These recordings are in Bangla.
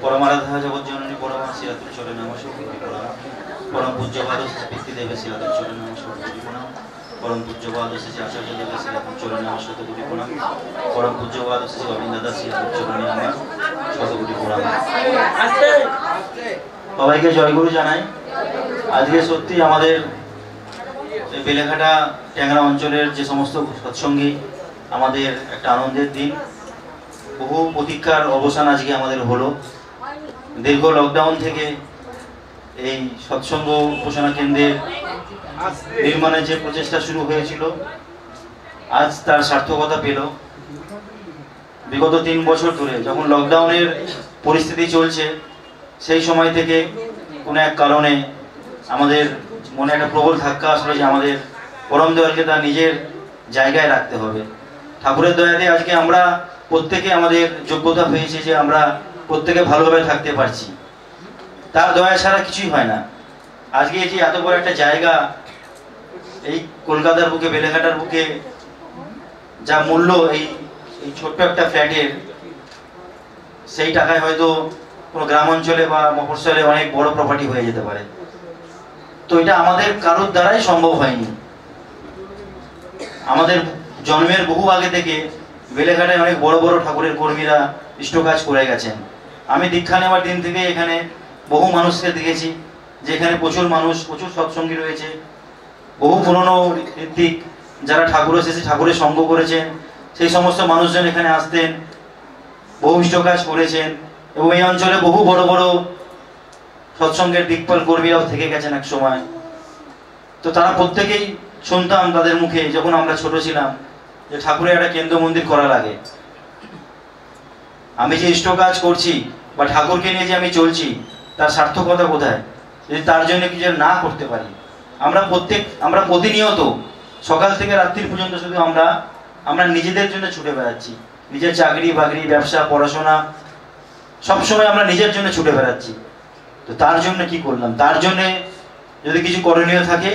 परमाराध्या जगज्जननी परमाशिरातुल चरण नमस्कार प्रणाम। परम पूज्य बादशेष पितृदेव शिरातुल चरण नमस्कार प्रणाम। परम पूज्य बादशेष आचार्य देव शिरातुल चरण नमस्कार प्रणाम। परम पूज्य बादशेष गोविंद दादा शिरातुल चरणे আমার শতকোটি প্রণাম। সবাইকে জয়গুরু জানাই। আজকে সত্যি আমাদের বেলেঘাটা ট্যাংরা অঞ্চলের যে সমস্ত সৎসঙ্গী আমাদের একটা আনন্দের দিন। বহু প্রতীক্ষার অবসান আজকে আমাদের হলো। দীর্ঘ লকডাউন থেকে এই সৎসঙ্গ উপাসনা কেন্দ্রের নির্মাণের যে প্রচেষ্টা শুরু হয়েছিল আজ তার সার্থকতা পেল। বিগত 3 বছর ধরে যখন লকডাউনের পরিস্থিতি চলছে সেই সময় থেকে কোনো এক কারণে আমাদের মনে একটা প্রবল ধাক্কা আসলো যে আমাদের পরম দয়ালকে তার নিজের জায়গায় রাখতে হবে। ঠাকুরের দয়াতে আজকে আমরা প্রত্যেকে আমাদের যোগ্যতা হয়েছে যে আমরা প্রত্যেকে ভালোভাবে থাকতে পারছি। তার দয়া ছাড়া কিছুই হয় না। আজকে এই যে এত বড় একটা জায়গা এই কলকাতার বুকে বেলেঘাটার বুকে যা মূল্য এই ছোট্ট একটা ফ্ল্যাটের, সেই টাকায় হয়তো কোনো গ্রাম অঞ্চলে বা মফস্বলে অনেক বড় প্রপার্টি হয়ে যেতে পারে। তো এটা আমাদের কারোর দ্বারাই সম্ভব হয়নি। আমাদের জন্মের বহু আগে থেকে বেলেঘাটায় অনেক বড় বড় ঠাকুরের কর্মীরা ইষ্ট কাজ করে গেছেন। আমি দীক্ষা নেওয়ার দিন থেকে এখানে বহু মানুষকে দেখেছি, যেখানে প্রচুর মানুষ, প্রচুর সৎসঙ্গী রয়েছে। বহু পুরনো ঋত্বিক যারা ঠাকুর এসেছে, ঠাকুরের সঙ্গ করেছেন, সেই সমস্ত মানুষজন এখানে আসতেন, বহু ইষ্ট কাজ করেছেন। এবং এই অঞ্চলে বহু বড় বড় সৎসঙ্গের দিকপাল কর্মীরাও থেকে গেছেন এক সময়। তো তারা প্রত্যেকেই শুনতাম তাদের মুখে যখন আমরা ছোট ছিলাম যে ঠাকুরের একটা কেন্দ্র মন্দির করা লাগে। আমি যে ইষ্ট কাজ করছি বা ঠাকুরকে নিয়ে যে আমি চলছি তার সার্থকতা কোথায়, যদি তার জন্য কিছু না করতে পারি। আমরা প্রতিনিয়ত সকাল থেকে রাত্রি পর্যন্ত শুধু আমরা নিজেদের জন্য ছুটে বেড়াচ্ছি। নিজের চাকরি বাকরি, ব্যবসা, পড়াশোনা সবসময় আমরা নিজের জন্য ছুটে বেড়াচ্ছি। তো তার জন্য কি করলাম? তার জন্য যদি কিছু করণীয় থাকে,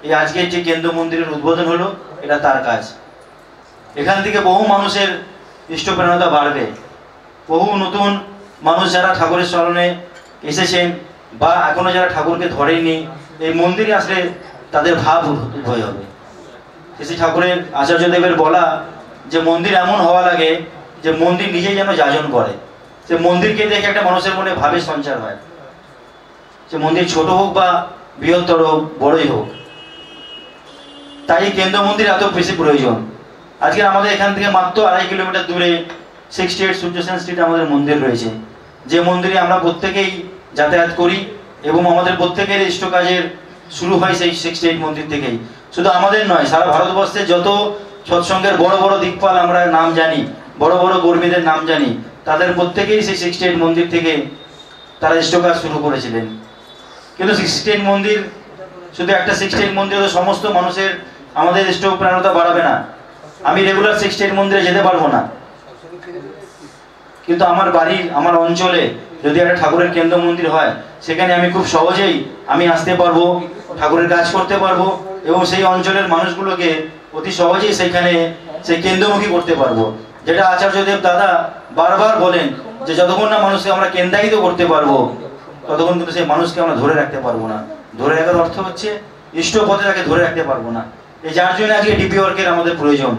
এই আজকের যে কেন্দ্র মন্দিরের উদ্বোধন হলো এটা তার কাজ। এখান থেকে বহু মানুষের ইষ্টপ্রেরণতা বাড়বে। বহু নতুন মানুষ যারা ঠাকুরের স্মরণে এসেছেন বা এখনো যারা ঠাকুরকে ধরেনি, এই মন্দিরে আসলে তাদের ভাব উদয় হবে। শ্রী ঠাকুরের আচার্যদেবের বলা যে মন্দির এমন হওয়া লাগে যে মন্দির নিজেই যেন যাজন করে। সে মন্দিরকে দেখে একটা মানুষের মনে ভাবের সঞ্চার হয়, সে মন্দির ছোট হোক বা বৃহত্তর হোক, বড়ই হোক। তাই কেন্দ্র মন্দির এত বেশি প্রয়োজন। আজকে আমাদের এখান থেকে মাত্র 2.5 কিলোমিটার দূরে 68 সূর্যসেন স্ট্রিট আমাদের মন্দির রয়েছে, যে মন্দিরে আমরা প্রত্যেকেই যাতায়াত করি এবং আমাদের প্রত্যেকের ইষ্ট কাজের শুরু হয় সেই 68 মন্দির থেকেই। শুধু আমাদের নয়, সারা ভারতবর্ষে যত সৎসঙ্গের বড় বড় দিকপাল আমরা নাম জানি, বড় বড় কর্মীদের নাম জানি, তাদের প্রত্যেকেই সেই 68 মন্দির থেকে তারা ইষ্ট কাজ শুরু করেছিলেন। কিন্তু 68 মন্দির, শুধু একটা 68 মন্দির তো সমস্ত মানুষের আমাদের ইষ্ট প্রেরণতা বাড়াবে না। আমি রেগুলার 68 মন্দিরে যেতে পারবো না, কিন্তু আমার বাড়ির, আমার অঞ্চলে যদি একটা ঠাকুরের কেন্দ্র মন্দির হয়, সেখানে আমি খুব সহজেই আমি আসতে পারবো, ঠাকুরের কাজ করতে পারবো এবং সেই অঞ্চলের মানুষগুলোকে অতি সহজেই সেইখানে সেই কেন্দ্রমুখী করতে পারবো। যেটা আচার্যদেব দাদা বারবার বলেন যে যতক্ষণ না মানুষকে আমরা কেন্দ্রায়িত করতে পারবো ততক্ষণ কিন্তু সেই মানুষকে আমরা ধরে রাখতে পারবো না। ধরে রাখার অর্থ হচ্ছে ইষ্ট পথে তাকে ধরে রাখতে পারবো না। এই যার জন্য আজকে ডিপি ওয়ার্কের আমাদের প্রয়োজন।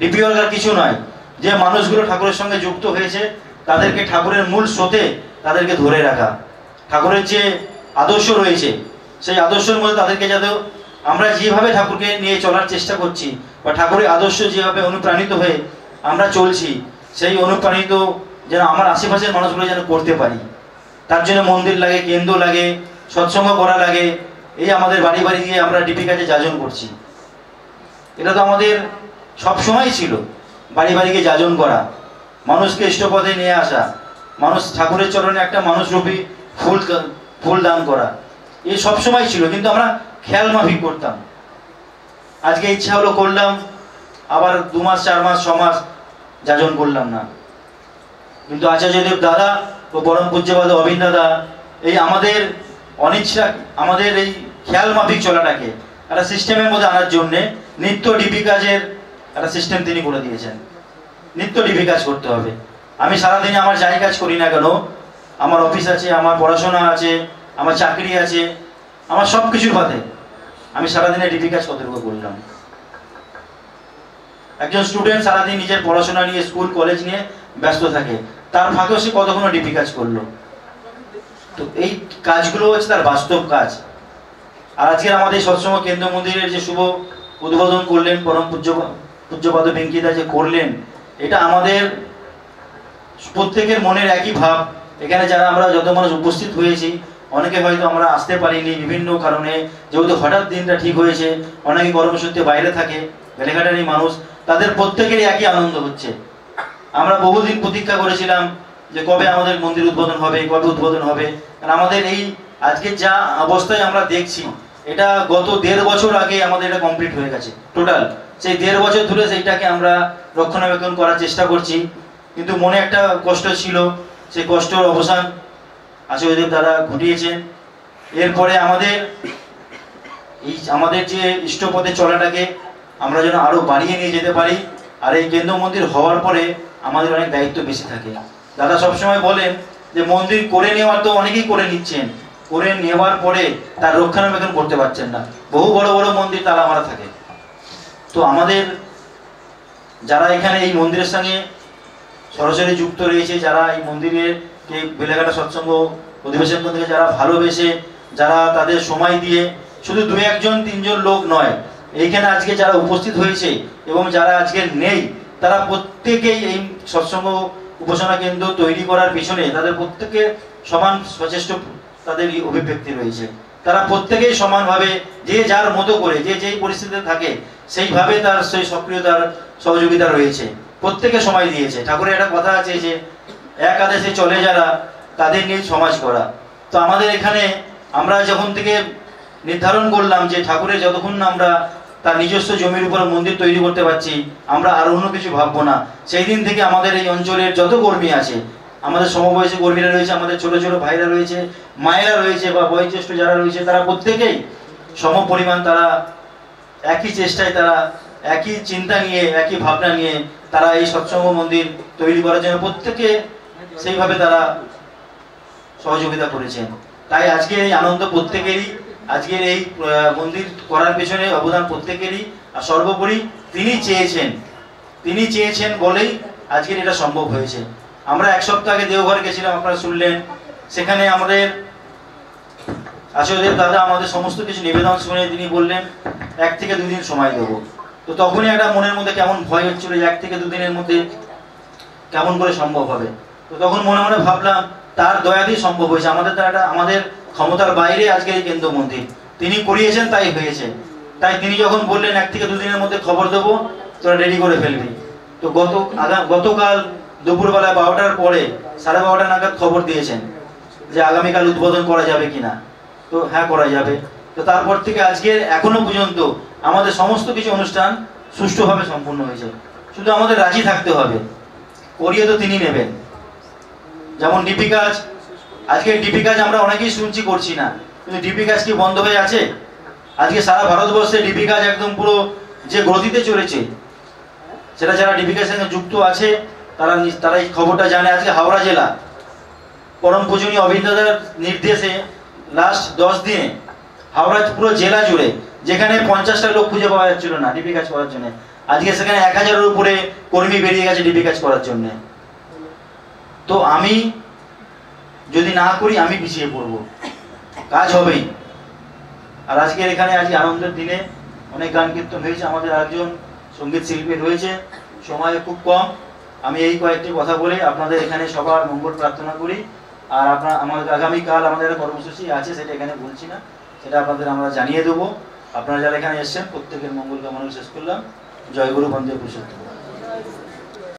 ডিপি ওয়ার্ক আর কিছু নয়, যে মানুষগুলো ঠাকুরের সঙ্গে যুক্ত হয়েছে তাদেরকে ঠাকুরের মূল স্রোতে তাদেরকে ধরে রাখা। ঠাকুরের যে আদর্শ রয়েছে সেই আদর্শের মধ্যে তাদেরকে যাতে আমরা যেভাবে ঠাকুরকে নিয়ে চলার চেষ্টা করছি বা ঠাকুরের আদর্শ যেভাবে অনুপ্রাণিত হয়ে আমরা চলছি, সেই অনুপ্রাণিত যেন আমার আশেপাশের মানুষগুলো যেন করতে পারি। তার জন্য মন্দির লাগে, কেন্দ্র লাগে, সৎসঙ্গ করা লাগে। এই আমাদের বাড়ি বাড়ি গিয়ে আমরা ডিপি কাজে যাজন করছি। এটা তো আমাদের সবসময় ছিল, বাড়ি বাড়ি গিয়ে যাজন করা, মানুষকে ইষ্টপথে নিয়ে আসা, মানুষ ঠাকুরের চরণে একটা মানুষরূপী ফুল দান করা, এই সবসময় ছিল। কিন্তু আমরা খেয়াল মাফিক করতাম। আজকে ইচ্ছা হলো করলাম, আবার 2 মাস 4 মাস 6 মাস যাজন করলাম না। কিন্তু আচার্যদেব দাদা ও পরম পূজ্যপাদ অবিন্দ দাদা এই আমাদের অনিচ্ছা, আমাদের এই খেয়াল মাফিক চলাটাকে একটা সিস্টেমের মধ্যে আনার জন্য নিত্য ডিপি কাজের একটা সিস্টেম তিনি করে দিয়েছেন। নিত্য ডিবি কাজ করতে হবে। আমি সারাদিনে আমার যাই কাজ করি না কেন, আমার অফিস আছে, আমার পড়াশোনা আছে, আমার চাকরি আছে, আমার সব কিছুর বাদে আমি সারাদিনে ডিবি কাজ কতটুকু করলাম। একজন স্টুডেন্ট সারাদিন নিজের পড়াশোনা নিয়ে, স্কুল কলেজ নিয়ে ব্যস্ত থাকে, তার ফাঁকেও সে কতক্ষণ ডিবি কাজ করলো। তো এই কাজগুলো হচ্ছে তার বাস্তব কাজ। আর আজকের আমাদের সৎসঙ্গ কেন্দ্র মন্দিরের যে শুভ উদ্বোধন করলেন পরম পূজ্যপাদ ভেঙ্কিদা যে করলেন, এটা আমাদের প্রত্যেকের মনের একই ভাব। এখানে যারা আমরা যত মানুষ উপস্থিত হয়েছি, অনেকে হয়তো আমরা আসতে পারিনি বিভিন্ন কারণে, যেহেতু হঠাৎ দিনটা ঠিক হয়েছে, অনেকে কর্মসূত্রে বাইরে থাকে, বেলেঘাটারই মানুষ, তাদের প্রত্যেকেরই একই আনন্দ হচ্ছে। আমরা বহুদিন প্রতীক্ষা করেছিলাম যে কবে আমাদের মন্দির উদ্বোধন হবে, কবে উদ্বোধন হবে। কারণ আমাদের এই আজকে যা অবস্থায় আমরা দেখছি, এটা গত 1.5 বছর আগে আমাদের এটা কমপ্লিট হয়ে গেছে টোটাল। সেই 1.5 বছর ধরে সেইটাকে আমরা রক্ষণাবেক্ষণ করার চেষ্টা করছি, কিন্তু মনে একটা কষ্ট ছিল, সেই কষ্টের অবসান আচার্যদেব দ্বারা ঘটিয়েছেন। এরপরে আমাদের যে ইষ্টপথে চলাটাকে আমরা যেন আরো বাড়িয়ে নিয়ে যেতে পারি। আর এই কেন্দ্র মন্দির হওয়ার পরে আমাদের অনেক দায়িত্ব বেশি থাকে। দাদা সবসময় বলেন যে মন্দির করে নেওয়ার তো অনেকেই করে নিচ্ছেন, করে নেওয়ার পরে তার রক্ষণাবেক্ষণ করতে পারছেন না। বহু বড় বড় মন্দির তালা মারা থাকে। তো আমাদের যারা এখানে এই মন্দিরের সঙ্গে সরাসরি যুক্ত রয়েছে, যারা এই মন্দিরের বেলেঘাটা সৎসঙ্গ অধিবেশন থেকে যারা ভালোবেসে, যারা তাদের সময় দিয়ে, শুধু 2-1-3 লোক নয়, এইখানে আজকে যারা উপস্থিত হয়েছে এবং যারা আজকে নেই, তারা প্রত্যেকেই এই সৎসঙ্গ উপাসনা কেন্দ্র তৈরি করার পিছনে তাদের প্রত্যেকের সমান সচেষ্ট তাদের অভিব্যক্তি রয়েছে। তারা প্রত্যেকেই সমানভাবে যে যার মতো করে, যে যেই পরিস্থিতিতে থাকে সেইভাবে তার সেই সক্রিয়তার সহযোগিতা রয়েছে, প্রত্যেকে সময় দিয়েছে। ঠাকুরের একটা কথা আছে যে এক আদেশে চলে যারা, তাদের নিয়ে সমাজ করা। তো আমাদের এখানে আমরা যখন থেকে নির্ধারণ করলাম যে ঠাকুরের যতক্ষণ না আমরা তার নিজস্ব জমির উপর মন্দির তৈরি করতে পারছি, আমরা আর অন্য কিছু ভাববো না, সেই দিন থেকে আমাদের এই অঞ্চলের যত কর্মী আছে, আমাদের সমবয়সী কর্মীরা রয়েছে, আমাদের ছোট ছোট ভাইরা রয়েছে, মায়েরা রয়েছে বা বয়োজ্যেষ্ঠ যারা রয়েছে, তারা প্রত্যেকেই সম পরিমাণ, তারা একই চেষ্টায়, তারা একই চিন্তা নিয়ে, একই ভাবনা নিয়ে তারা এই সৎসঙ্গ মন্দির তৈরি করার জন্য প্রত্যেকে সেইভাবে তারা সহযোগিতা করেছেন। তাই আজকের এই আনন্দ প্রত্যেকেরই, আজকের এই মন্দির করার পেছনে অবদান প্রত্যেকেরই। আর সর্বোপরি তিনি চেয়েছেন বলেই আজকের এটা সম্ভব হয়েছে। আমরা 1 সপ্তাহ আগে দেওঘর গেছিলাম, আপনারা শুনলেন। সেখানে আমাদের আচার্যদেব দাদা আমাদের সমস্ত কিছু নিবেদন শুনে তিনি বললেন 1 থেকে 2 দিন সময় দেবো। তো তখনই একটা মনের মধ্যে কেমন ভয় হচ্ছিল যে 1 থেকে 2 দিনের মধ্যে কেমন করে সম্ভব হবে। তো তখন মনে মনে ভাবলাম তার দয়াতেই সম্ভব হয়েছে। আমাদের দ্বারা, আমাদের ক্ষমতার বাইরে আজকের এই কেন্দ্র মন্দির তিনি করিয়েছেন, তাই হয়েছে। তাই তিনি যখন বললেন 1 থেকে 2 দিনের মধ্যে খবর দেবো, তোরা রেডি করে ফেলবি। তো গতকাল দুপুরবেলা 12টার পরে 12:30 নাগাদ খবর দিয়েছেন যে আগামীকাল উদ্বোধন করা যাবে কিনা। তো হ্যাঁ, করা যাবে। তো তারপর থেকে আজকে এখনো পর্যন্ত আমাদের সমস্ত কিছু অনুষ্ঠান সুষ্ঠুভাবে সম্পূর্ণ হয়েছে। শুধু আমাদের রাজি থাকতে হবে, করিয়ে তো তিনি নেবেন। যেমন ডিপি কাজ, আজকে ডিপি কাজ আমরা অনেকেই শুনছি করছি না, কিন্তু ডিপি কাজ কি বন্ধ হয়ে আছে? আজকে সারা ভারতবর্ষে ডিপি কাজ একদম পুরো যে গতিতে চলেছে, সেটা যারা ডিপি কাজের সঙ্গে যুক্ত আছে তারা এই খবরটা জানে। আজকে হাওড়া জেলা পরম পূজনীয় অভিনেতার নির্দেশে লাস্ট 10 দিনে হাওড়া পুরো জেলা জুড়ে, যেখানে 50টা লোক খুঁজে পাওয়া যাচ্ছিল না ডিপি কাজ করার জন্য, আজকে সেখানে 1000-এর উপরে কর্মী বেরিয়ে গেছে ডিপি কাজ করার জন্য। তো আমি যদি না করি, আমি পিছিয়ে পড়বো, কাজ হবেই। আর আজকের এখানে আজকে আনন্দের দিনে অনেক গান কীর্তন হয়েছে, আমাদের একজন সঙ্গীত শিল্পী রয়েছে, সময় খুব কম। আমি এই কয়েকটি কথা বলে আপনাদের এখানে সবার মঙ্গল প্রার্থনা করি। আর আমাদের আগামীকাল আমাদের কর্মসূচি আছে, সেটা এখানে বলছি না, সেটা আপনাদের আমরা জানিয়ে দেবো। আপনারা যারা এখানে এসছেন প্রত্যেকের মঙ্গল কামনা শেষ করলাম। জয় গুরু, বন্দে পুরুষোত্তম।